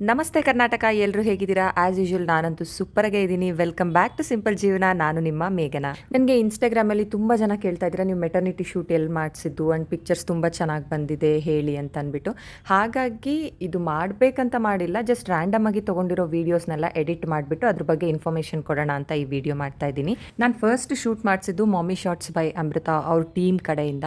ನಮಸ್ತೆ ಕರ್ನಾಟಕ, ಎಲ್ಲರೂ ಹೇಗಿದ್ದೀರಾ? ಆ್ಯಸ್ ಯೂಶುವಲ್ ನಾನಂತೂ ಸೂಪರಾಗೇ ಇದ್ದೀನಿ. ವೆಲ್ಕಮ್ ಬ್ಯಾಕ್ ಟು ಸಿಂಪಲ್ ಜೀವನ. ನಾನು ನಿಮ್ಮ ಮೇಘನ. ನನಗೆ ಇನ್ಸ್ಟಾಗ್ರಾಮಲ್ಲಿ ತುಂಬ ಜನ ಕೇಳ್ತಾ ಇದ್ದೀರಾ, ನೀವು ಮೆಟರ್ನಿಟಿ ಶೂಟ್ ಎಲ್ಲಿ ಮಾಡಿಸಿದ್ದು ಆ್ಯಂಡ್ ಪಿಕ್ಚರ್ಸ್ ತುಂಬ ಚೆನ್ನಾಗಿ ಬಂದಿದೆ ಹೇಳಿ ಅಂತ ಅಂದ್ಬಿಟ್ಟು. ಹಾಗಾಗಿ ಇದು ಮಾಡಬೇಕಂತ ಮಾಡಿಲ್ಲ, ಜಸ್ಟ್ ರ್ಯಾಂಡಮ್ ಆಗಿ ತೊಗೊಂಡಿರೋ ವೀಡಿಯೋಸ್ನೆಲ್ಲ ಎಡಿಟ್ ಮಾಡಿಬಿಟ್ಟು ಅದ್ರ ಬಗ್ಗೆ ಇನ್ಫಾರ್ಮೇಷನ್ ಕೊಡೋಣ ಅಂತ ಈ ವಿಡಿಯೋ ಮಾಡ್ತಾ ಇದ್ದೀನಿ. ನಾನು ಫಸ್ಟ್ ಶೂಟ್ ಮಾಡಿಸಿದ್ದು ಮಾಮಿ ಶಾರ್ಟ್ಸ್ ಬೈ ಅಮೃತ ಅವ್ರ ಟೀಮ್ ಕಡೆಯಿಂದ.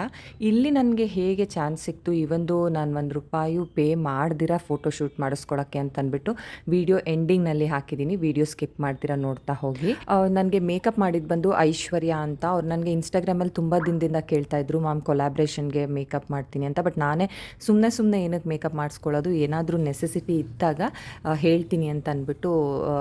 ಇಲ್ಲಿ ನನಗೆ ಹೇಗೆ ಚಾನ್ಸ್ ಸಿಕ್ತು, ಇವಂದು ನಾನು ₹1 ಪೇ ಮಾಡ್ದಿರಾ ಫೋಟೋ ಶೂಟ್ ಮಾಡಿಸ್ಕೊಳಕ್ಕೆ ಅಂತ ಅಂದ್ಬಿಟ್ಟು ವಿಡಿಯೋ ಎಂಡಿಂಗ್ನಲ್ಲಿ ಹಾಕಿದ್ದೀನಿ. ವಿಡಿಯೋ ಸ್ಕಿಪ್ ಮಾಡ್ತೀರಾ ನೋಡ್ತಾ ಹೋಗಿ. ನನಗೆ ಮೇಕಪ್ ಮಾಡಿದ್ದು ಬಂದು ಐಶ್ವರ್ಯ ಅಂತ. ಅವ್ರು ನನಗೆ ಇನ್ಸ್ಟಾಗ್ರಾಮಲ್ಲಿ ತುಂಬ ದಿನದಿಂದ ಕೇಳ್ತಾ ಇದ್ರು, ಮ್ಯಾಮ್ ಕೊಲಾಬ್ರೇಷನ್ಗೆ ಮೇಕಪ್ ಮಾಡ್ತೀನಿ ಅಂತ. ಬಟ್ ನಾನೇ ಸುಮ್ಮನೆ ಏನಕ್ಕೆ ಮೇಕಪ್ ಮಾಡಿಸ್ಕೊಳ್ಳೋದು, ಏನಾದರೂ ನೆಸೆಸಿಟಿ ಇದ್ದಾಗ ಹೇಳ್ತೀನಿ ಅಂತ ಅಂದ್ಬಿಟ್ಟು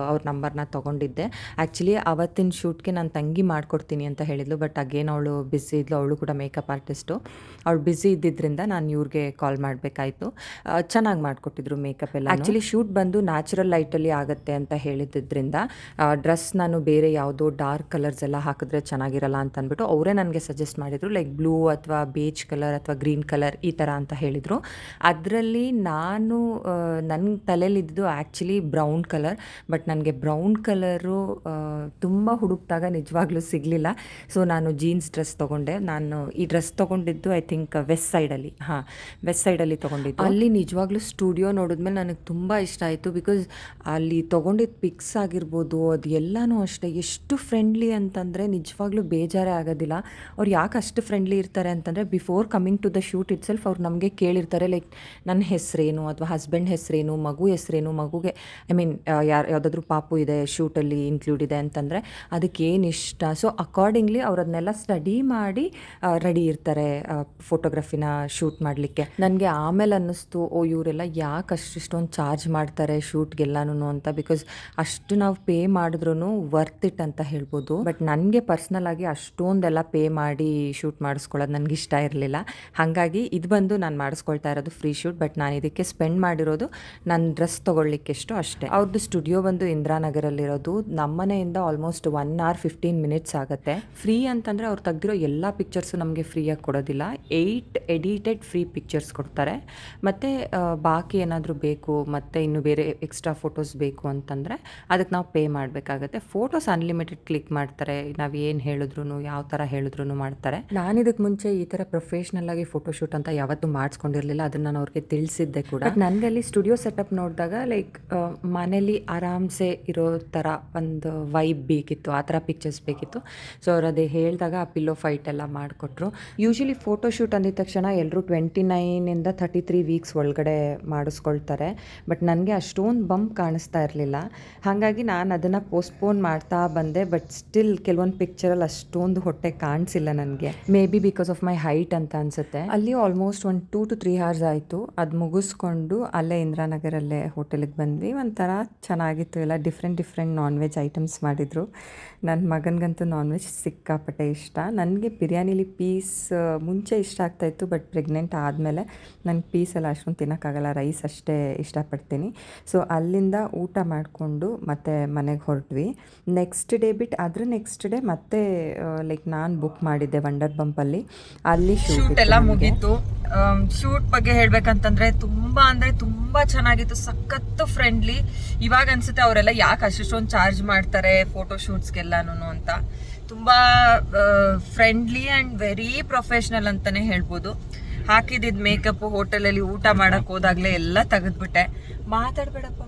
ಅವ್ರ ನಂಬರ್ನ ತೊಗೊಂಡಿದ್ದೆ. ಆ್ಯಕ್ಚುಲಿ ಅವತ್ತಿನ ಶೂಟ್ಗೆ ನಾನು ತಂಗಿ ಮಾಡಿಕೊಡ್ತೀನಿ ಅಂತ ಹೇಳಿದ್ಲು, ಬಟ್ ಅಗೇನ್ ಅವಳು ಬ್ಯುಸಿ ಇದ್ಲು. ಅವಳು ಕೂಡ ಮೇಕಪ್ ಆರ್ಟಿಸ್ಟು. ಅವಳು ಬ್ಯುಸಿ ಇದ್ದಿದ್ದರಿಂದ ನಾನು ಇವ್ರಿಗೆ ಕಾಲ್ ಮಾಡಬೇಕಾಯಿತು. ಚೆನ್ನಾಗಿ ಮಾಡಿಕೊಟ್ಟಿದ್ರು ಮೇಕಪ್ ಎಲ್ಲ. ಆ್ಯಕ್ಚುಲಿ ಶೂಟ್ ಬಂದು ನ್ಯಾಚುರಲ್ ಲೈಟಲ್ಲಿ ಆಗುತ್ತೆ ಅಂತ ಹೇಳಿದ್ದರಿಂದ ಡ್ರೆಸ್ ನಾನು ಬೇರೆ ಯಾವುದೋ ಡಾರ್ಕ್ ಕಲರ್ಸ್ ಎಲ್ಲ ಹಾಕಿದ್ರೆ ಚೆನ್ನಾಗಿರಲ್ಲ ಅಂತ ಅಂದ್ಬಿಟ್ಟು ಅವರೇ ನನಗೆ ಸಜೆಸ್ಟ್ ಮಾಡಿದರು. ಲೈಕ್ ಬ್ಲೂ ಅಥವಾ ಬೇಜ್ ಕಲರ್ ಅಥವಾ ಗ್ರೀನ್ ಕಲರ್ ಈ ಥರ ಅಂತ ಹೇಳಿದರು. ಅದರಲ್ಲಿ ನಾನು ನನ್ನ ತಲೆಯಲ್ಲಿದ್ದು ಆ್ಯಕ್ಚುಲಿ ಬ್ರೌನ್ ಕಲರ್. ಬಟ್ ನನಗೆ ಬ್ರೌನ್ ಕಲರು ತುಂಬ ಹುಡುಕ್ದಾಗ ನಿಜವಾಗ್ಲೂ ಸಿಗಲಿಲ್ಲ. ಸೊ ನಾನು ಜೀನ್ಸ್ ಡ್ರೆಸ್ ತೊಗೊಂಡೆ. ನಾನು ಈ ಡ್ರೆಸ್ ತೊಗೊಂಡಿದ್ದು ಐ ಥಿಂಕ್ ವೆಸ್ಟ್ ಸೈಡಲ್ಲಿ ತೊಗೊಂಡಿದ್ದು. ಅಲ್ಲಿ ನಿಜವಾಗ್ಲೂ ಸ್ಟುಡಿಯೋ ನೋಡಿದ್ಮೇಲೆ ನನಗೆ ತುಂಬ ಇಷ್ಟ ಆಯಿತು. ಬಿಕಾಸ್ ಅಲ್ಲಿ ತೊಗೊಂಡಿದ್ದ ಪಿಕ್ಸ್ ಆಗಿರ್ಬೋದು, ಅದು ಎಲ್ಲನೂ ಅಷ್ಟೇ ಎಷ್ಟು ಫ್ರೆಂಡ್ಲಿ ಅಂತಂದರೆ ನಿಜವಾಗ್ಲೂ ಬೇಜಾರೇ ಆಗೋದಿಲ್ಲ. ಅವ್ರು ಯಾಕೆ ಅಷ್ಟು ಫ್ರೆಂಡ್ಲಿ ಇರ್ತಾರೆ ಅಂತಂದರೆ, before coming to the shoot itself ಅವ್ರು ನಮಗೆ ಕೇಳಿರ್ತಾರೆ, ಲೈಕ್ ನನ್ನ ಹೆಸರೇನು ಅಥವಾ ಹಸ್ಬೆಂಡ್ ಹೆಸರೇನು, ಮಗು ಹೆಸರೇನು, ಮಗುಗೆ ಐ ಮೀನ್ ಯಾವುದಾದ್ರೂ ಪಾಪು ಇದೆ ಶೂಟಲ್ಲಿ ಇನ್ಕ್ಲೂಡ್ ಇದೆ ಅಂತಂದರೆ ಅದಕ್ಕೆ ಏನು ಇಷ್ಟ. ಸೊ ಅಕಾರ್ಡಿಂಗ್ಲಿ ಅವ್ರು ಅದನ್ನೆಲ್ಲ ಸ್ಟಡಿ ಮಾಡಿ ರೆಡಿ ಇರ್ತಾರೆ ಫೋಟೋಗ್ರಫಿನ ಶೂಟ್ ಮಾಡಲಿಕ್ಕೆ. ನನಗೆ ಆಮೇಲೆ ಅನ್ನಿಸ್ತು, ಇವರೆಲ್ಲ ಯಾಕೆ ಅಷ್ಟಿಷ್ಟೊಂದು ಚಾರ್ಜ್ ಮಾಡ್ತಾರೆ ಶೂಟ್ಗೆಲ್ಲನೂ ಅಂತ. ಬಿಕಾಸ್ ಅಷ್ಟು ನಾವು ಪೇ ಮಾಡಿದ್ರೂ ವರ್ತ್ ಇಟ್ ಅಂತ ಹೇಳ್ಬೋದು. ಬಟ್ ನನಗೆ ಪರ್ಸ್ನಲ್ ಆಗಿ ಅಷ್ಟೊಂದೆಲ್ಲ ಪೇ ಮಾಡಿ ಶೂಟ್ ಮಾಡಿಸ್ಕೊಳ್ಳೋದು ನನಗೆ ಇಷ್ಟ ಇರಲಿಲ್ಲ. ಹಾಗಾಗಿ ಇದು ಬಂದು ನಾನು ಮಾಡಿಸ್ಕೊಳ್ತಾ ಇರೋದು ಫ್ರೀ ಶೂಟ್. ಬಟ್ ನಾನು ಇದಕ್ಕೆ ಸ್ಪೆಂಡ್ ಮಾಡಿರೋದು ನನ್ನ ಡ್ರೆಸ್ ತೊಗೊಳ್ಲಿಕ್ಕೆಷ್ಟು ಅಷ್ಟೇ. ಅವ್ರದ್ದು ಸ್ಟುಡಿಯೋ ಬಂದು ಇಂದಿರಾನಗರಲ್ಲಿರೋದು. ನಮ್ಮನೆಯಿಂದ ಆಲ್ಮೋಸ್ಟ್ 1 hour 15 minutes ಆಗುತ್ತೆ. ಫ್ರೀ ಅಂತಂದರೆ ಅವ್ರು ತೆಗ್ದಿರೋ ಎಲ್ಲ ಪಿಕ್ಚರ್ಸು ನಮಗೆ ಫ್ರೀಯಾಗಿ ಕೊಡೋದಿಲ್ಲ. 8 ಎಡಿಟೆಡ್ ಫ್ರೀ ಪಿಕ್ಚರ್ಸ್ ಕೊಡ್ತಾರೆ. ಮತ್ತು ಬಾಕಿ ಏನಾದರೂ ಬೇಕು ಮತ್ತು ಇನ್ನು ಬೇರೆ ಎಕ್ಸ್ಟ್ರಾ ಫೋಟೋಸ್ ಬೇಕು ಅಂತಂದರೆ ಅದಕ್ಕೆ ನಾವು ಪೇ ಮಾಡಬೇಕಾಗತ್ತೆ. ಫೋಟೋಸ್ ಅನ್ಲಿಮಿಟೆಡ್ ಕ್ಲಿಕ್ ಮಾಡ್ತಾರೆ, ನಾವು ಏನು ಹೇಳಿದ್ರು ಯಾವ ಥರ ಹೇಳಿದ್ರು ಮಾಡ್ತಾರೆ. ನಾನು ಇದಕ್ಕೆ ಮುಂಚೆ ಈ ಥರ ಪ್ರೊಫೆಷ್ನಲ್ ಆಗಿ ಫೋಟೋಶೂಟ್ ಅಂತ ಯಾವತ್ತೂ ಮಾಡಿಸ್ಕೊಂಡಿರಲಿಲ್ಲ. ಅದನ್ನು ನಾನು ಅವ್ರಿಗೆ ತಿಳಿಸಿದ್ದೆ ಕೂಡ. ಬಟ್ ನನಗೆ ಅಲ್ಲಿ ಸ್ಟುಡಿಯೋ ಸೆಟಪ್ ನೋಡಿದಾಗ ಲೈಕ್ ಮನೇಲಿ ಆರಾಮ್ಸೆ ಇರೋ ಥರ ಒಂದು ವೈಬ್ ಬೇಕಿತ್ತು, ಆ ಥರ ಪಿಕ್ಚರ್ಸ್ ಬೇಕಿತ್ತು. ಸೊ ಅವ್ರು ಅದೇ ಹೇಳಿದಾಗ ಆ ಪಿಲ್ಲೋ ಫೈಟ್ ಎಲ್ಲ ಮಾಡಿಕೊಟ್ರು. ಯೂಶ್ವಲಿ ಫೋಟೋಶೂಟ್ ಅಂದಿದ ತಕ್ಷಣ ಎಲ್ಲರೂ 29 to 33 weeks ಒಳಗಡೆ ಮಾಡಿಸ್ಕೊಳ್ತಾರೆ. ಬಟ್ ನನಗೆ ಅಷ್ಟೊಂದು ಬಂಪ್ ಕಾಣಿಸ್ತಾ ಇರಲಿಲ್ಲ. ಹಾಗಾಗಿ ನಾನು ಅದನ್ನು ಪೋಸ್ಟ್ಪೋನ್ ಮಾಡ್ತಾ ಬಂದೆ. ಬಟ್ ಸ್ಟಿಲ್ ಕೆಲವೊಂದು ಪಿಕ್ಚರಲ್ಲಿ ಅಷ್ಟೊಂದು ಹೊಟ್ಟೆ ಕಾಣಿಸಿಲ್ಲ ನನಗೆ. May be because of my height ಅಂತ ಅನಿಸುತ್ತೆ. ಅಲ್ಲಿ ಆಲ್ಮೋಸ್ಟ್ 2 to 3 hours ಆಯಿತು. ಅದು ಮುಗಿಸ್ಕೊಂಡು ಅಲ್ಲೇ ಇಂದಿರಾನಗರಲ್ಲೇ ಹೋಟೆಲಿಗೆ ಬಂದ್ವಿ. ಒಂಥರ ಚೆನ್ನಾಗಿತ್ತು. ಎಲ್ಲ ಡಿಫ್ರೆಂಟ್ ನಾನ್ ವೆಜ್ ಐಟಮ್ಸ್ ಮಾಡಿದರು. ನನ್ನ ಮಗನಿಗಂತೂ ನಾನ್ ವೆಜ್ ಸಿಕ್ಕಾಪಟ್ಟೆ ಇಷ್ಟ. ನನಗೆ ಬಿರಿಯಾನಿಲಿ ಪೀಸ್ ಮುಂಚೆ ಇಷ್ಟ ಆಗ್ತಾಯಿತ್ತು. ಬಟ್ ಪ್ರೆಗ್ನೆಂಟ್ ಆದಮೇಲೆ ನನಗೆ ಪೀಸೆಲ್ಲ ಅಷ್ಟೊಂದು ತಿನ್ನೋಕ್ಕಾಗಲ್ಲ, ರೈಸ್ ಅಷ್ಟೇ ಇಷ್ಟಪಡ್ತೀನಿ. ಸೊ ಅಲ್ಲಿಂದ ಊಟ ಮಾಡಿಕೊಂಡು ಮತ್ತೆ ಮನೆಗೆ ಹೊರಟ್ವಿ. ನೆಕ್ಸ್ಟ್ ಡೇ ಮತ್ತೆ ಲೈಕ್ ನಾನು ಬುಕ್ ಮಾಡಿದ್ದೆ ವಂಡರ್ ಬಂಪಲ್ಲಿ. ಅಲ್ಲಿ ಶೂಟ್ ಎಲ್ಲ ಮುಗೀತು. ಶೂಟ್ ಬಗ್ಗೆ ಹೇಳ್ಬೇಕಂತಂದ್ರೆ ತುಂಬಾ ಚೆನ್ನಾಗಿತ್ತು, ಸಖತ್ತು ಫ್ರೆಂಡ್ಲಿ. ಇವಾಗ ಅನ್ಸುತ್ತೆ ಅವರೆಲ್ಲ ಯಾಕೆ ಅಷ್ಟೊಂದು ಚಾರ್ಜ್ ಮಾಡ್ತಾರೆ ಫೋಟೋ ಶೂಟ್ಸ್ಗೆಲ್ಲಾನು ಅಂತ. ತುಂಬಾ ಫ್ರೆಂಡ್ಲಿ ಆ್ಯಂಡ್ ವೆರಿ ಪ್ರೊಫೆಷ್ನಲ್ ಅಂತಾನೆ ಹೇಳ್ಬೋದು. ಹಾಕಿದಿದ್ ಮೇಕಪ್ ಹೋಟೆಲಲ್ಲಿ ಊಟ ಮಾಡಕ್ ಹೋದಾಗ್ಲೇ ಎಲ್ಲ ತೆಗೆದ್ಬಿಟ್ಟೆ. ಮಾತಾಡ್ಬೇಡಪ್ಪ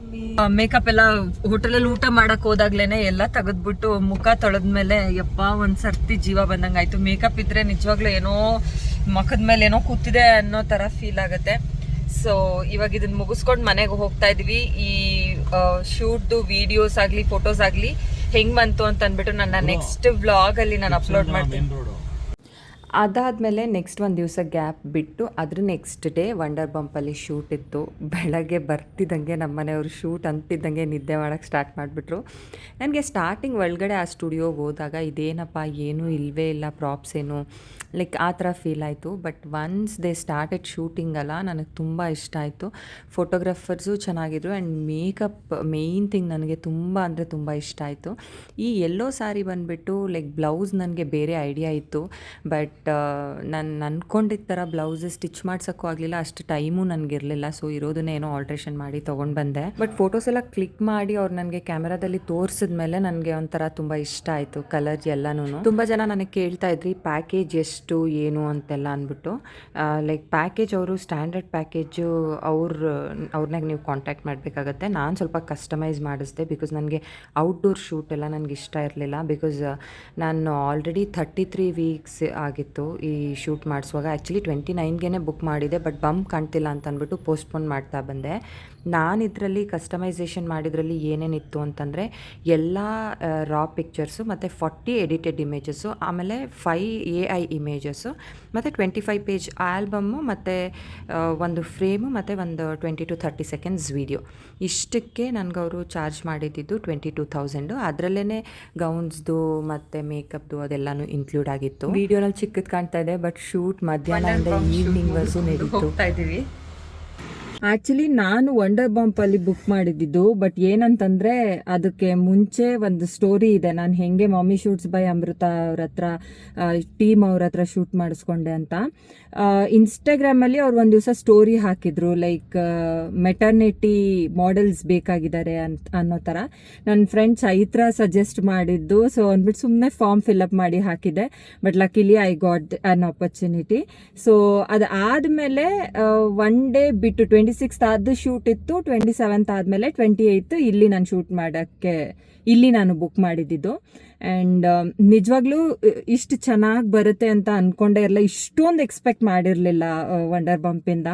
ಮೇಕಪ್ ಎಲ್ಲ ಹೋಟೆಲಲ್ಲಿ ಊಟ ಮಾಡಕ್ ಹೋದಾಗ್ಲೇನೆ ಎಲ್ಲ ತೆಗೆದ್ಬಿಟ್ಟು ಮುಖ ತೊಳೆದ್ಮೇಲೆ ಯಪ್ಪ ಒಂದ್ ಸರ್ತಿ ಜೀವ ಬಂದಂಗಾಯ್ತು. ಮೇಕಪ್ ಇದ್ರೆ ನಿಜವಾಗ್ಲೂ ಏನೋ ಮುಖದ ಮೇಲೆ ಏನೋ ಕೂತಿದೆ ಅನ್ನೋ ತರ ಫೀಲ್ ಆಗುತ್ತೆ. ಸೊ ಇವಾಗ ಇದನ್ನ ಮುಗಿಸ್ಕೊಂಡು ಮನೆಗೆ ಹೋಗ್ತಾ ಇದೀವಿ. ಈ ಶೂಟ್ದು ವಿಡಿಯೋಸ್ ಆಗ್ಲಿ ಫೋಟೋಸ್ ಆಗ್ಲಿ ಹೆಂಗ್ ಬಂತು ಅಂತ ಅಂದ್ಬಿಟ್ಟು ನನ್ನ ನೆಕ್ಸ್ಟ್ ವ್ಲಾಗ್ ಅಲ್ಲಿ ನಾನು ಅಪ್ಲೋಡ್ ಮಾಡ್ತೀನಿ. ಅದಾದಮೇಲೆ ನೆಕ್ಸ್ಟ್ ಒಂದು ದಿವಸ ಗ್ಯಾಪ್ ಬಿಟ್ಟು ಅದ್ರ ನೆಕ್ಸ್ಟ್ ಡೇ ವಂಡರ್ ಬಂಪಲ್ಲಿ ಶೂಟ್ ಇತ್ತು. ಬೆಳಗ್ಗೆ ಬರ್ತಿದ್ದಂಗೆ ನಮ್ಮ ಮನೆಯವರು ಶೂಟ್ ಅಂತಿದ್ದಂಗೆ ನಿದ್ದೆ ಮಾಡೋಕ್ಕೆ ಸ್ಟಾರ್ಟ್ ಮಾಡಿಬಿಟ್ರು. ನನಗೆ ಸ್ಟಾರ್ಟಿಂಗ್ ಒಳಗಡೆ ಆ ಸ್ಟುಡಿಯೋಗೆ ಹೋದಾಗ ಇದೇನಪ್ಪ ಏನೂ ಇಲ್ಲವೇ ಇಲ್ಲ, ಪ್ರಾಪ್ಸ್ ಏನು ಲೈಕ್ ಆ ಥರ ಫೀಲ್ ಆಯಿತು. But once they started shooting ಅಲ್ಲ, ನನಗೆ ತುಂಬ ಇಷ್ಟ ಆಯಿತು. ಫೋಟೋಗ್ರಾಫರ್ಸು ಚೆನ್ನಾಗಿದ್ರು ಆ್ಯಂಡ್ ಮೇಕಪ್ ಮೇಯ್ನ್ ಥಿಂಗ್ ನನಗೆ ತುಂಬ ಇಷ್ಟ ಆಯಿತು. ಈ ಯೆಲ್ಲೋ ಸ್ಯಾರಿ ಬಂದುಬಿಟ್ಟು ಲೈಕ್ ಬ್ಲೌಸ್ ನನಗೆ ಬೇರೆ ಐಡಿಯಾ ಇತ್ತು. ಬಟ್ ಬಟ್ ನಾನು ಅಂದ್ಕೊಂಡಿದ್ದ ಥರ ಬ್ಲೌಸ್ ಸ್ಟಿಚ್ ಮಾಡ್ಸೋಕ್ಕೂ ಆಗಲಿಲ್ಲ, ಅಷ್ಟು ಟೈಮು ನನಗಿರಲಿಲ್ಲ. ಸೊ ಇರೋದನ್ನೇ ಏನೋ ಆಲ್ಟ್ರೇಷನ್ ಮಾಡಿ ತೊಗೊಂಡು ಬಂದೆ. ಬಟ್ ಫೋಟೋಸ್ ಎಲ್ಲ ಕ್ಲಿಕ್ ಮಾಡಿ ಅವ್ರು ನನಗೆ ಕ್ಯಾಮ್ರಾದಲ್ಲಿ ತೋರಿಸಿದ್ಮೇಲೆ ನನಗೆ ಒಂಥರ ತುಂಬ ಇಷ್ಟ ಆಯಿತು ಕಲರ್ ಎಲ್ಲನೂ. ತುಂಬ ಜನ ನನಗೆ ಕೇಳ್ತಾ ಇದ್ರಿ ಪ್ಯಾಕೇಜ್ ಎಷ್ಟು ಏನು ಅಂತೆಲ್ಲ ಅಂದ್ಬಿಟ್ಟು. ಲೈಕ್ ಪ್ಯಾಕೇಜ್ ಅವರು ಸ್ಟ್ಯಾಂಡರ್ಡ್ ಪ್ಯಾಕೇಜು ಅವ್ರನ್ನಾಗ ನೀವು ಕಾಂಟ್ಯಾಕ್ಟ್ ಮಾಡಬೇಕಾಗತ್ತೆ. ನಾನು ಸ್ವಲ್ಪ ಕಸ್ಟಮೈಸ್ ಮಾಡಿಸ್ದೆ ಬಿಕಾಸ್ ನನಗೆ ಔಟ್ಡೋರ್ ಶೂಟ್ ಎಲ್ಲ ನನಗೆ ಇಷ್ಟ ಇರಲಿಲ್ಲ. ಬಿಕಾಸ್ ನಾನು ಆಲ್ರೆಡಿ 33 ವೀಕ್ಸ್ ಆಗಿತ್ತು ಈ ಶೂಟ್ ಮಾಡಿಸುವಾಗ. ಆ್ಯಕ್ಚುಲಿ 29ಗೆ ಬುಕ್ ಮಾಡಿದೆ, ಬಟ್ ಬಂಪ್ ಕಾಣ್ತಿಲ್ಲ ಅಂತ ಅಂದ್ಬಿಟ್ಟು ಪೋಸ್ಟ್ಪೋನ್ ಮಾಡ್ತಾ ಬಂದೆ. ನಾನು ಇದರಲ್ಲಿ ಕಸ್ಟಮೈಸೇಷನ್ ಮಾಡಿದ್ರಲ್ಲಿ ಏನೇನಿತ್ತು ಅಂತಂದರೆ ಎಲ್ಲ ರಾ ಪಿಕ್ಚರ್ಸು ಮತ್ತು 40 ಎಡಿಟೆಡ್ ಇಮೇಜಸ್ಸು, ಆಮೇಲೆ 5 AI ಇಮೇಜಸ್ಸು ಮತ್ತು 25 ಪೇಜ್ ಆಲ್ಬಮ್ಮು ಮತ್ತು ಒಂದು ಫ್ರೇಮು ಮತ್ತು ಒಂದು 20 to 30 ಸೆಕೆಂಡ್ಸ್ ವೀಡಿಯೋ. ಇಷ್ಟಕ್ಕೆ ನನಗವರು ಚಾರ್ಜ್ ಮಾಡಿದ್ದು 22,000. ಅದರಲ್ಲೇ ಗೌನ್ಸ್ದು ಮತ್ತು ಮೇಕಪ್ದು ಅದೆಲ್ಲನೂ ಇನ್ಕ್ಲೂಡ್ ಆಗಿತ್ತು. ವಿಡಿಯೋನಲ್ಲಿ ಚಿಕ್ಕದು ಕಾಣ್ತಾ ಇದೆ, ಬಟ್ ಶೂಟ್ ಮಧ್ಯಾಹ್ನದಿಂದ ಈವ್ನಿಂಗ್ವರೆಗೂ ಹೋಗ್ತಾ ಇದ್ದೀವಿ. ಆ್ಯಕ್ಚುಲಿ ನಾನು ವಂಡರ್ ಬಂಪಲ್ಲಿ ಬುಕ್ ಮಾಡಿದ್ದು, ಬಟ್ ಏನಂತಂದರೆ ಅದಕ್ಕೆ ಮುಂಚೆ ಒಂದು ಸ್ಟೋರಿ ಇದೆ. ನಾನು ಹೆಂಗೆ ಮಾಮಿ ಶೂಟ್ಸ್ ಬೈ ಅಮೃತ ಅವ್ರ ಹತ್ರ ಟೀಮ್ ಅವ್ರ ಹತ್ರ ಶೂಟ್ ಮಾಡಿಸ್ಕೊಂಡೆ ಅಂತ. ಇನ್ಸ್ಟಾಗ್ರಾಮಲ್ಲಿ ಅವ್ರು ಒಂದು ದಿವಸ ಸ್ಟೋರಿ ಹಾಕಿದ್ರು, ಲೈಕ್ ಮೆಟರ್ನಿಟಿ ಮಾಡೆಲ್ಸ್ ಬೇಕಾಗಿದ್ದಾರೆ ಅನ್ನೋ ಥರ. ನನ್ನ ಫ್ರೆಂಡ್ ಚೈತ್ರ ಸಜೆಸ್ಟ್ ಮಾಡಿದ್ದು, ಸೊ ಅಂದ್ಬಿಟ್ಟು ಸುಮ್ಮನೆ ಫಾರ್ಮ್ ಫಿಲ್ಅಪ್ ಮಾಡಿ ಹಾಕಿದೆ. But ಲಕಿಲಿ I got an opportunity. So ಅದು ಆದಮೇಲೆ ಒನ್ ಡೇ ಬಿಟ್ಟು 26th ಆದ ಶೂಟ್ ಇತ್ತು, 27th ಆದಮೇಲೆ 28th ಇಲ್ಲಿ ನಾನು ಶೂಟ್ ಮಾಡೋಕ್ಕೆ ಇಲ್ಲಿ ನಾನು ಬುಕ್ ಮಾಡಿದ್ದು. ಆ್ಯಂಡ್ ನಿಜವಾಗ್ಲೂ ಇಷ್ಟು ಚೆನ್ನಾಗಿ ಬರುತ್ತೆ ಅಂತ ಅಂದ್ಕೊಂಡೇ ಇರಲಿಲ್ಲ, ಇಷ್ಟೊಂದು ಎಕ್ಸ್ಪೆಕ್ಟ್ ಮಾಡಿರಲಿಲ್ಲ ವಂಡರ್ ಬಂಪಿಂದ.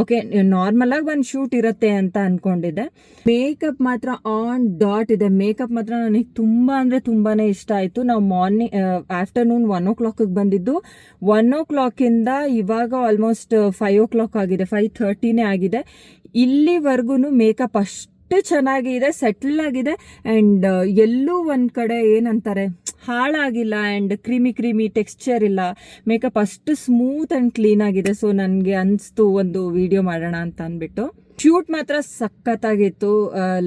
ಓಕೆ, ನಾರ್ಮಲಾಗಿ ಒಂದು ಶೂಟ್ ಇರುತ್ತೆ ಅಂತ ಅಂದ್ಕೊಂಡಿದ್ದೆ. ಮೇಕಪ್ ಮಾತ್ರ ಆನ್ ಡಾಟ್ ಇದೆ. ಮೇಕಪ್ ಮಾತ್ರ ನನಗೆ ತುಂಬ ಅಂದರೆ ತುಂಬಾ ಇಷ್ಟ ಆಯಿತು. ನಾವು ಆಫ್ಟರ್ನೂನ್ 1 o'clock ಬಂದಿದ್ದು. 1 o'clock ಇವಾಗ ಆಲ್ಮೋಸ್ಟ್ 5 o'clock ಆಗಿದೆ, 5:30 ಆಗಿದೆ. ಇಲ್ಲಿವರೆಗೂ ಮೇಕಪ್ ಅಷ್ಟು ಚೆನ್ನಾಗಿದೆ, ಸೆಟಲ್ ಆಗಿದೆ. ಆ್ಯಂಡ್ ಎಲ್ಲೂ ಒಂದು ಕಡೆ ಏನಂತಾರೆ ಹಾಳಾಗಿಲ್ಲ. ಆ್ಯಂಡ್ ಕ್ರೀಮಿ ಟೆಕ್ಸ್ಚರ್ ಇಲ್ಲ. ಮೇಕಪ್ ಅಷ್ಟು ಸ್ಮೂತ್ ಆ್ಯಂಡ್ ಕ್ಲೀನ್ ಆಗಿದೆ. ಸೊ ನನಗೆ ಅನಿಸ್ತು ಒಂದು ವಿಡಿಯೋ ಮಾಡೋಣ ಅಂತ ಅಂದ್ಬಿಟ್ಟು. ಶೂಟ್ ಮಾತ್ರ ಸಖತ್ತಾಗಿತ್ತು.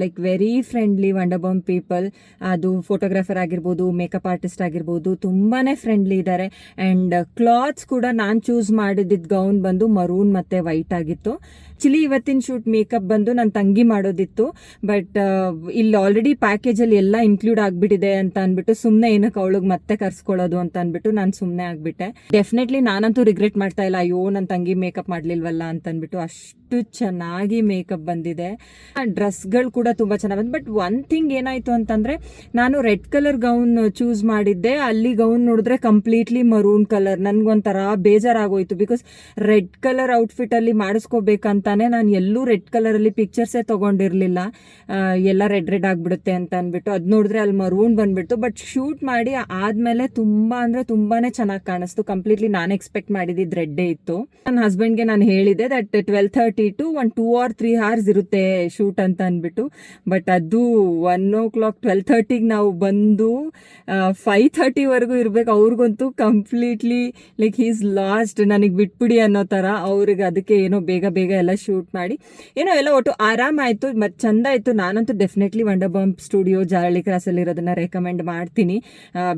Like very friendly wonder bump people. ಅದು ಫೋಟೋಗ್ರಾಫರ್ ಆಗಿರ್ಬೋದು, ಮೇಕಪ್ ಆರ್ಟಿಸ್ಟ್ ಆಗಿರ್ಬೋದು, ತುಂಬಾ ಫ್ರೆಂಡ್ಲಿ ಇದ್ದಾರೆ. ಆ್ಯಂಡ್ ಕ್ಲಾತ್ಸ್ ಕೂಡ ನಾನು ಚೂಸ್ ಮಾಡಿದ್ದು ಗೌನ್ ಬಂದು ಮರೂನ್ ಮತ್ತು ವೈಟ್ ಆಗಿತ್ತು. ಆ್ಯಕ್ಚುಲಿ ಇವತ್ತಿನ ಶೂಟ್ ಮೇಕಪ್ ಬಂದು ನನ್ನ ತಂಗಿ ಮಾಡೋದಿತ್ತು, ಬಟ್ ಇಲ್ಲಿ ಆಲ್ರೆಡಿ ಪ್ಯಾಕೇಜಲ್ಲಿ ಎಲ್ಲ ಇನ್ಕ್ಲೂಡ್ ಆಗಿಬಿಟ್ಟಿದೆ ಅಂತ ಅಂದ್ಬಿಟ್ಟು ಸುಮ್ಮನೆ ಏನಕ್ಕೆ ಅವಳಿಗೆ ಮತ್ತೆ ಕರ್ಸ್ಕೊಳ್ಳೋದು ಅಂತ ಅಂದ್ಬಿಟ್ಟು ನಾನು ಸುಮ್ಮನೆ ಆಗಿಬಿಟ್ಟೆ. ಡೆಫಿನೆಟ್ಲಿ ನಾನಂತೂ ರಿಗ್ರೆಟ್ ಮಾಡ್ತಾ ಇಲ್ಲ, ಅಯ್ಯೋ ನನ್ನ ತಂಗಿ ಮೇಕಪ್ ಮಾಡಲಿಲ್ವಲ್ಲ ಅಂತ ಅಂದ್ಬಿಟ್ಟು. ಅಷ್ಟು ಚೆನ್ನಾಗಿ ಮೇಕಪ್ ಬಂದಿದೆ. ಡ್ರೆಸ್ಗಳು ಕೂಡ ತುಂಬ ಚೆನ್ನಾಗಿ ಬಂದು. ಬಟ್ ಒನ್ ಥಿಂಗ್ ಏನಾಯಿತು ಅಂತಂದರೆ, ನಾನು ರೆಡ್ ಕಲರ್ ಗೌನ್ ಚೂಸ್ ಮಾಡಿದ್ದೆ. ಅಲ್ಲಿ ಗೌನ್ ನೋಡಿದ್ರೆ ಕಂಪ್ಲೀಟ್ಲಿ ಮರೂನ್ ಕಲರ್. ನನಗೊಂಥರ ಬೇಜಾರಾಗೋಯ್ತು. ಬಿಕಾಸ್ ರೆಡ್ ಕಲರ್ ಔಟ್ಫಿಟಲ್ಲಿ ಮಾಡಿಸ್ಕೋಬೇಕಂತಾನೆ ನಾನು ಎಲ್ಲೂ ರೆಡ್ ಕಲರಲ್ಲಿ ಪಿಕ್ಚರ್ಸೇ ತೊಗೊಂಡಿರಲಿಲ್ಲ. ಎಲ್ಲ ರೆಡ್ ಆಗಿಬಿಡುತ್ತೆ ಅಂತ ಅಂದ್ಬಿಟ್ಟು ಅದು ನೋಡಿದ್ರೆ ಅಲ್ಲಿ ಮರೂನ್ ಬಂದ್ಬಿಡ್ತು. ಬಟ್ ಶೂಟ್ ಮಾಡಿ ಆದಮೇಲೆ ತುಂಬ ಅಂದರೆ ತುಂಬಾ ಚೆನ್ನಾಗಿ ಕಾಣಿಸ್ತು. ಕಂಪ್ಲೀಟ್ಲಿ ನಾನು ಎಕ್ಸ್ಪೆಕ್ಟ್ ಮಾಡಿದ್ದು ರೆಡ್ಡೇ ಇತ್ತು. ನನ್ನ ಹಸ್ಬೆಂಡ್ಗೆ ನಾನು ಹೇಳಿದೆ ದಟ್ 12:30 to 2 or 3 hours ಇರುತ್ತೆ ಶೂಟ್ ಅಂತ ಅಂದ್ಬಿಟ್ಟು. ಬಟ್ ಅದು 1 o'clock 12:30ಗೆ ನಾವು ಬಂದು 5:30ವರೆಗೂ ಇರಬೇಕು. ಅವ್ರಿಗಂತೂ ಕಂಪ್ಲೀಟ್ಲಿ ಲೈಕ್ ಹೀಸ್ ಲಾಸ್ಟ್, ನನಗೆ ಬಿಟ್ಬಿಡಿ ಅನ್ನೋ ಥರ. ಅವ್ರಿಗೆ ಅದಕ್ಕೆ ಏನೋ ಬೇಗ ಎಲ್ಲ ಶೂಟ್ ಮಾಡಿ ಏನೋ ಎಲ್ಲ ಒಟ್ಟು ಆರಾಮಾಯಿತು ಮತ್ತು ಚೆಂದ ಆಯಿತು. ನಾನಂತೂ ಡೆಫಿನೆಟ್ಲಿ ವಂಡರ್ ಬಂಪ್ ಸ್ಟುಡಿಯೋ ಜಾರಳಿ ಕ್ರಾಸಲ್ಲಿ ಇರೋದನ್ನು ರೆಕಮೆಂಡ್ ಮಾಡ್ತೀನಿ.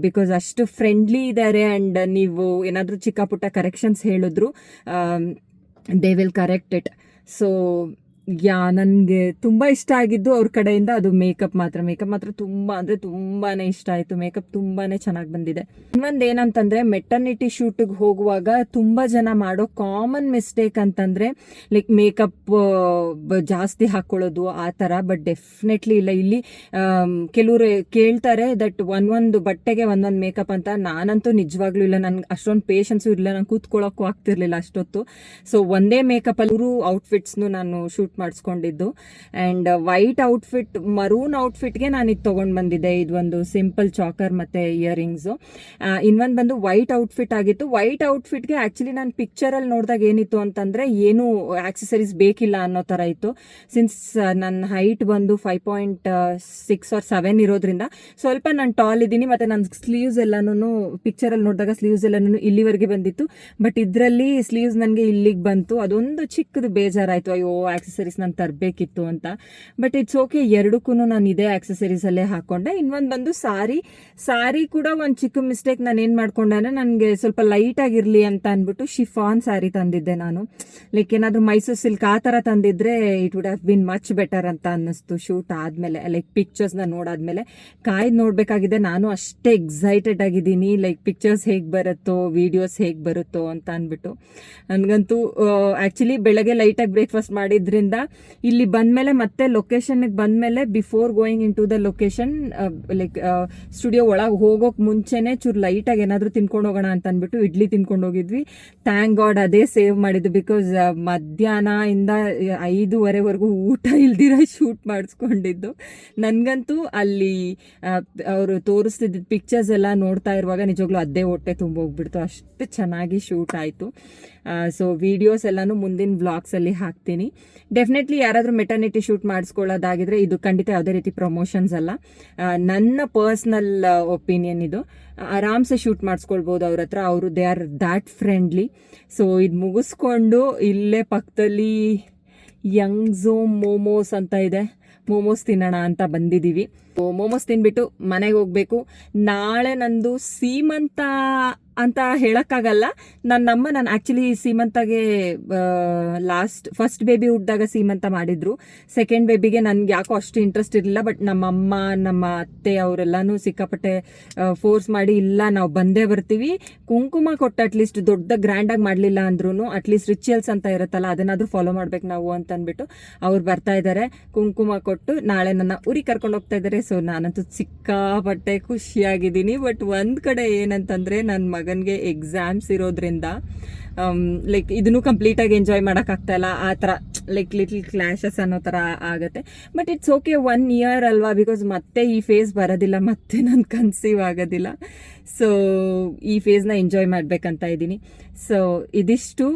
ಬಿಕಾಸ್ ಅಷ್ಟು ಫ್ರೆಂಡ್ಲಿ ಇದ್ದಾರೆ. ಆ್ಯಂಡ್ ನೀವು ಏನಾದರೂ ಚಿಕ್ಕ ಪುಟ್ಟ ಕರೆಕ್ಷನ್ಸ್ ಹೇಳಿದ್ರು they will correct it. So ನನಗೆ ತುಂಬ ಇಷ್ಟ ಆಗಿದ್ದು ಅವ್ರ ಕಡೆಯಿಂದ ಅದು ಮೇಕಪ್ ಮಾತ್ರ ತುಂಬ ಅಂದರೆ ತುಂಬಾ ಇಷ್ಟ ಆಯಿತು. ಮೇಕಪ್ ತುಂಬಾ ಚೆನ್ನಾಗಿ ಬಂದಿದೆ. ಇನ್ನೊಂದು ಏನಂತಂದರೆ, ಮೆಟರ್ನಿಟಿ ಶೂಟಿಗೆ ಹೋಗುವಾಗ ತುಂಬ ಜನ ಮಾಡೋ ಕಾಮನ್ ಮಿಸ್ಟೇಕ್ ಅಂತಂದರೆ ಲೈಕ್ ಮೇಕಪ್ ಜಾಸ್ತಿ ಹಾಕ್ಕೊಳ್ಳೋದು ಆ ಥರ. ಬಟ್ ಡೆಫಿನೆಟ್ಲಿ ಇಲ್ಲ. ಇಲ್ಲಿ ಕೆಲವರು ಕೇಳ್ತಾರೆ ದಟ್ ಒಂದೊಂದು ಬಟ್ಟೆಗೆ ಒಂದೊಂದು ಮೇಕಪ್ ಅಂತ. ನಾನಂತೂ ನಿಜವಾಗ್ಲೂ ಇಲ್ಲ, ನನಗೆ ಅಷ್ಟೊಂದು ಪೇಷನ್ಸು ಇಲ್ಲ, ನಾನು ಕೂತ್ಕೊಳ್ಳೋಕ್ಕೂ ಆಗ್ತಿರ್ಲಿಲ್ಲ ಅಷ್ಟೊತ್ತು. ಸೊ ಒಂದೇ ಮೇಕಪ್ಪಲ್ಲಿ ಔಟ್ಫಿಟ್ಸ್ನು ನಾನು ಶೂಟ್ ಮಾಡಿಸ್ಕೊಂಡಿದ್ದು. ಆ್ಯಂಡ್ ವೈಟ್ ಔಟ್ಫಿಟ್, ಮರೂನ್ ಔಟ್ಫಿಟ್ಗೆ ನಾನು ಇದು ತೊಗೊಂಡು ಬಂದಿದ್ದೆ. ಇದೊಂದು ಸಿಂಪಲ್ ಚಾಕರ್ ಮತ್ತು ಇಯರಿಂಗ್ಸು. ಇನ್ನೊಂದು ಬಂದು ವೈಟ್ ಔಟ್ಫಿಟ್ ಆಗಿತ್ತು. ವೈಟ್ ಔಟ್ಫಿಟ್ಗೆ ಆ್ಯಕ್ಚುಲಿ ನಾನು ಪಿಕ್ಚರಲ್ಲಿ ನೋಡಿದಾಗ ಏನಿತ್ತು ಅಂತಂದರೆ ಏನೂ ಆಕ್ಸೆಸರೀಸ್ ಬೇಕಿಲ್ಲ ಅನ್ನೋ ಥರ ಇತ್ತು. ಸಿನ್ಸ್ ನನ್ನ ಹೈಟ್ ಬಂದು 5.6 or 7 ಇರೋದ್ರಿಂದ ಸ್ವಲ್ಪ ನಾನು ಟಾಲ್ ಇದ್ದೀನಿ. ಮತ್ತು ನನ್ನ ಸ್ಲೀವ್ಸ್ ಎಲ್ಲನೂ ಪಿಕ್ಚರಲ್ಲಿ ನೋಡಿದಾಗ ಸ್ಲೀವ್ಸ್ ಎಲ್ಲನೂ ಇಲ್ಲಿವರೆಗೆ ಬಂದಿತ್ತು. ಬಟ್ ಇದರಲ್ಲಿ ಸ್ಲೀವ್ಸ್ ನನಗೆ ಇಲ್ಲಿಗೆ ಬಂತು. ಅದೊಂದು ಚಿಕ್ಕದು ಬೇಜಾರಾಯಿತು. ಅಯ್ಯೋ ಆಕ್ಸೆಸರಿ ಆಕ್ಸೆಸರೀಸ್ ನಾನು ತರಬೇಕಿತ್ತು ಅಂತ. ಬಟ್ ಇಟ್ಸ್ ಓಕೆ, ಎರಡಕ್ಕೂ ನಾನು ಇದೇ ಆಕ್ಸೆಸರೀಸಲ್ಲೇ ಹಾಕ್ಕೊಂಡೆ. ಇನ್ನೊಂದು ಬಂದು ಸಾರಿ ಕೂಡ ಒಂದು ಚಿಕ್ಕ ಮಿಸ್ಟೇಕ್ ನಾನು ಏನು ಮಾಡ್ಕೊಂಡೆ ಅಂದರೆ, ನನಗೆ ಸ್ವಲ್ಪ ಲೈಟಾಗಿರಲಿ ಅಂತ ಅಂದ್ಬಿಟ್ಟು ಶಿಫಾನ್ ಸ್ಯಾರಿ ತಂದಿದ್ದೆ ನಾನು. ಲೈಕ್ ಏನಾದರೂ ಮೈಸೂರು ಸಿಲ್ಕ್ ಆ ಥರ ತಂದಿದ್ರೆ it would have been much better ಅಂತ ಅನ್ನಿಸ್ತು. ಶೂಟ್ ಆದಮೇಲೆ ಲೈಕ್ ಪಿಕ್ಚರ್ಸ್ನ ನೋಡಾದ್ಮೇಲೆ ಕಾಯ್ದು ನೋಡಬೇಕಾಗಿದೆ. ನಾನು ಅಷ್ಟೇ ಎಕ್ಸೈಟೆಡ್ ಆಗಿದ್ದೀನಿ, ಲೈಕ್ ಪಿಕ್ಚರ್ಸ್ ಹೇಗೆ ಬರುತ್ತೋ, ವಿಡಿಯೋಸ್ ಹೇಗೆ ಬರುತ್ತೋ ಅಂತ ಅಂದ್ಬಿಟ್ಟು. ನನಗಂತೂ ಆ್ಯಕ್ಚುಲಿ ಬೆಳಗ್ಗೆ ಲೈಟಾಗಿ ಬ್ರೇಕ್ಫಾಸ್ಟ್ ಮಾಡಿದ್ರಿಂದ ಇಲ್ಲಿ ಬಂದಮೇಲೆ ಮತ್ತೆ ಲೊಕೇಶನ್ಗೆ ಬಂದಮೇಲೆ before going into the location like studio ಒಳಗೆ ಹೋಗೋಕೆ ಮುಂಚೆನೇ ಚೂರು ಲೈಟಾಗಿ ಏನಾದರೂ ತಿನ್ಕೊಂಡು ಹೋಗೋಣ ಅಂತ ಅಂದ್ಬಿಟ್ಟು ಇಡ್ಲಿ ತಿನ್ಕೊಂಡು ಹೋಗಿದ್ವಿ. ಥ್ಯಾಂಕ್ ಗಾಡ್ ಅದೇ ಸೇವ್ ಮಾಡಿದ್ದು, ಬಿಕಾಸ್ ಮಧ್ಯಾಹ್ನದಿಂದ 5:30ವರೆಗೂ ಊಟ ಇಲ್ದಿರ ಶೂಟ್ ಮಾಡಿಸ್ಕೊಂಡಿದ್ದು. ನನಗಂತೂ ಅಲ್ಲಿ ಅವರು ತೋರಿಸ್ತಿದ್ದ ಪಿಕ್ಚರ್ಸ್ ಎಲ್ಲ ನೋಡ್ತಾ ಇರುವಾಗ ನಿಜವಾಗ್ಲೂ ಅದೇ ಹೊಟ್ಟೆ ತುಂಬ ಹೋಗ್ಬಿಡ್ತು, ಅಷ್ಟು ಚೆನ್ನಾಗಿ ಶೂಟ್ ಆಯಿತು. ಸೊ ವಿಡಿಯೋಸ್ ಎಲ್ಲನೂ ಮುಂದಿನ ವ್ಲಾಗ್ಸಲ್ಲಿ ಹಾಕ್ತೀನಿ. ಡೆಫಿನೆಟ್ಲಿ ಯಾರಾದರೂ ಮೆಟರ್ನಿಟಿ ಶೂಟ್ ಮಾಡಿಸ್ಕೊಳ್ಳೋದಾಗಿದ್ರೆ ಇದು ಖಂಡಿತ ಯಾವುದೇ ರೀತಿ ಪ್ರಮೋಷನ್ಸ್ ಅಲ್ಲ, ನನ್ನ ಪರ್ಸ್ನಲ್ ಒಪಿನಿಯನ್ ಇದು. ಆರಾಮ್ಸೆ ಶೂಟ್ ಮಾಡಿಸ್ಕೊಳ್ಬೋದು ಅವ್ರ ಹತ್ರ, ಅವರು they are that friendly. So ಇದು ಮುಗಿಸ್ಕೊಂಡು ಇಲ್ಲೇ ಪಕ್ಕದಲ್ಲಿ ಯಂಗ್ಝೋ ಮೋಮೋಸ್ ಅಂತ ಇದೆ, ಮೋಮೋಸ್ ತಿನ್ನೋಣ ಅಂತ ಬಂದಿದ್ದೀವಿ. ಮೋಮೋಸ್ ತಿನ್ಬಿಟ್ಟು ಮನೆಗೆ ಹೋಗಬೇಕು. ನಾಳೆ ನಂದು ಸೀಮಂತ ಅಂತ ಹೇಳೋಕ್ಕಾಗಲ್ಲ. ನಾನು ಆ್ಯಕ್ಚುಲಿ ಸೀಮಂತಗೆ ಫಸ್ಟ್ ಬೇಬಿ ಹುಟ್ಟಿದಾಗ ಸೀಮಂತ ಮಾಡಿದ್ರು. ಸೆಕೆಂಡ್ ಬೇಬಿಗೆ ನನಗೆ ಯಾಕೋ ಅಷ್ಟು ಇಂಟ್ರೆಸ್ಟ್ ಇರಲಿಲ್ಲ. ಬಟ್ ನಮ್ಮಮ್ಮ, ನಮ್ಮ ಅತ್ತೆ ಅವರೆಲ್ಲನೂ ಸಿಕ್ಕಾಪಟ್ಟೆ ಫೋರ್ಸ್ ಮಾಡಿ, ಇಲ್ಲ ನಾವು ಬಂದೇ ಬರ್ತೀವಿ, ಕುಂಕುಮ ಕೊಟ್ಟು ಅಟ್ಲೀಸ್ಟ್ ದೊಡ್ಡ ಗ್ರ್ಯಾಂಡಾಗಿ ಮಾಡಲಿಲ್ಲ ಅಂದ್ರೂ ಅಟ್ಲೀಸ್ಟ್ ರಿಚುವಲ್ಸ್ ಅಂತ ಇರುತ್ತಲ್ಲ ಅದನ್ನಾದರೂ ಫಾಲೋ ಮಾಡ್ಬೇಕು ನಾವು ಅಂತ ಅಂದ್ಬಿಟ್ಟು ಅವ್ರು ಬರ್ತಾ ಇದ್ದಾರೆ. ಕುಂಕುಮ ಕೊಟ್ಟು ನಾಳೆ ನನ್ನ ಊರಿಗೆ ಕರ್ಕೊಂಡು ಹೋಗ್ತಾ ಇದ್ದಾರೆ. ಸೊ ನಾನಂತೂ ಸಿಕ್ಕಾಪಟ್ಟೆ ಖುಷಿಯಾಗಿದ್ದೀನಿ. ಬಟ್ ಒಂದು ಕಡೆ ಏನಂತಂದರೆ, ನನ್ನ ಮಗನಿಗೆ ಎಕ್ಸಾಮ್ಸ್ ಇರೋದ್ರಿಂದ ಲೈಕ್ ಇದನ್ನು ಕಂಪ್ಲೀಟಾಗಿ ಎಂಜಾಯ್ ಮಾಡೋಕ್ಕಾಗ್ತಾಯಿಲ್ಲ. ಆ ಥರ ಲೈಕ್ ಲಿಟಲ್ ಕ್ಲಾಶಸ್ ಅನ್ನೋ ಥರ ಆಗುತ್ತೆ. ಬಟ್ ಇಟ್ಸ್ ಓಕೆ, 1 ಇಯರ್ ಅಲ್ವಾ, ಬಿಕಾಸ್ ಮತ್ತೆ ಈ ಫೇಸ್ ಬರೋದಿಲ್ಲ, ಮತ್ತೆ ನಾನು ಕನ್ಸೀವ್ ಆಗೋದಿಲ್ಲ. ಸೊ ಈ ಫೇಸ್ನ ಎಂಜಾಯ್ ಮಾಡಬೇಕಂತ ಇದ್ದೀನಿ. ಸೊ ಇದಿಷ್ಟು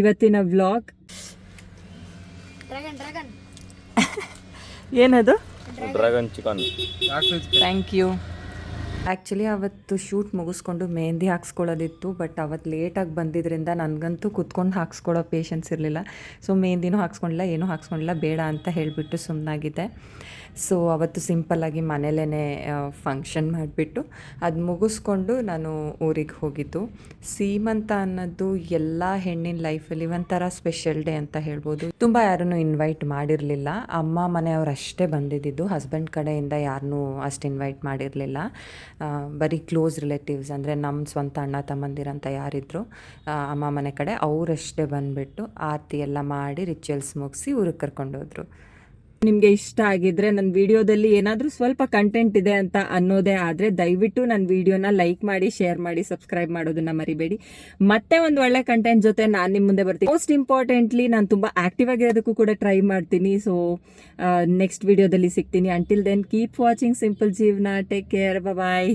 ಇವತ್ತಿನ ವ್ಲಾಗ್. ಏನದು? Dragon chicken. Thank you. Actually ಅವತ್ತು ಶೂಟ್ ಮುಗಿಸ್ಕೊಂಡು ಮೆಹಂದಿ ಹಾಕ್ಸ್ಕೊಳ್ಳೋದಿತ್ತು. ಬಟ್ ಅವತ್ತು ಲೇಟಾಗಿ ಬಂದಿದ್ದರಿಂದ ನನಗಂತೂ ಕುತ್ಕೊಂಡು ಹಾಕ್ಸ್ಕೊಳ್ಳೋ ಪೇಷನ್ಸ್ ಇರಲಿಲ್ಲ. ಸೊ ಮೆಹಂದಿನೂ ಹಾಕ್ಸ್ಕೊಂಡಿಲ್ಲ, ಏನೂ ಹಾಕ್ಸ್ಕೊಂಡಿಲ್ಲ, ಬೇಡ ಅಂತ ಹೇಳಿಬಿಟ್ಟು ಸುಮ್ಮನಾಗಿದ್ದೆ. ಸೊ ಅವತ್ತು ಸಿಂಪಲ್ಲಾಗಿ ಮನೇಲೇ ಫಂಕ್ಷನ್ ಮಾಡಿಬಿಟ್ಟು ಅದು ಮುಗಿಸ್ಕೊಂಡು ನಾನು ಊರಿಗೆ ಹೋಗಿದ್ದು. ಸೀಮಂತ ಅನ್ನೋದು ಎಲ್ಲ ಹೆಣ್ಣಿನ ಲೈಫಲ್ಲಿ ಒಂಥರ ಸ್ಪೆಷಲ್ ಡೇ ಅಂತ ಹೇಳ್ಬೋದು. ತುಂಬ ಯಾರನ್ನೂ ಇನ್ವೈಟ್ ಮಾಡಿರಲಿಲ್ಲ, ಅಮ್ಮ ಮನೆಯವ್ರು ಅಷ್ಟೇ ಬಂದಿದ್ದು. ಹಸ್ಬೆಂಡ್ ಕಡೆಯಿಂದ ಯಾರನ್ನೂ ಅಷ್ಟು ಇನ್ವೈಟ್ ಮಾಡಿರಲಿಲ್ಲ. ಬರೀ ಕ್ಲೋಸ್ ರಿಲೇಟಿವ್ಸ್ ಅಂದರೆ ನಮ್ಮ ಸ್ವಂತ ಅಣ್ಣ ತಮ್ಮಂದಿರಂತ ಯಾರಿದ್ರು ಅಮ್ಮ ಮನೆ ಕಡೆ, ಅವರಷ್ಟೇ ಬಂದುಬಿಟ್ಟು ಆರತಿ ಎಲ್ಲ ಮಾಡಿ ರಿಚುವಲ್ಸ್ ಮುಗಿಸಿ ಊರಿಗೆ ಕರ್ಕೊಂಡೋದ್ರು. ನಿಮಗೆ ಇಷ್ಟ ಆಗಿದ್ರೆ, ನನ್ನ ವಿಡಿಯೋದಲ್ಲಿ ಏನಾದರೂ ಸ್ವಲ್ಪ ಕಂಟೆಂಟ್ ಇದೆ ಅಂತ ಅನ್ನೋದೇ ಆದರೆ ದಯವಿಟ್ಟು ನನ್ನ ವಿಡಿಯೋನ ಲೈಕ್ ಮಾಡಿ, ಶೇರ್ ಮಾಡಿ, ಸಬ್ಸ್ಕ್ರೈಬ್ ಮಾಡೋದನ್ನ ಮರಿಬೇಡಿ. ಮತ್ತೆ ಒಂದು ಒಳ್ಳೆ ಕಂಟೆಂಟ್ ಜೊತೆ ನಾನು ನಿಮ್ಮ ಮುಂದೆ ಬರ್ತೀನಿ. ಮೋಸ್ಟ್ ಇಂಪಾರ್ಟೆಂಟ್ಲಿ ನಾನು ತುಂಬ ಆ್ಯಕ್ಟಿವ್ ಆಗಿರೋದಕ್ಕೂ ಕೂಡ ಟ್ರೈ ಮಾಡ್ತೀನಿ. ಸೊ ನೆಕ್ಸ್ಟ್ ವಿಡಿಯೋದಲ್ಲಿ ಸಿಗ್ತೀನಿ. Until then keep watching simple Jeevana. Take care, ಬಾಯ್.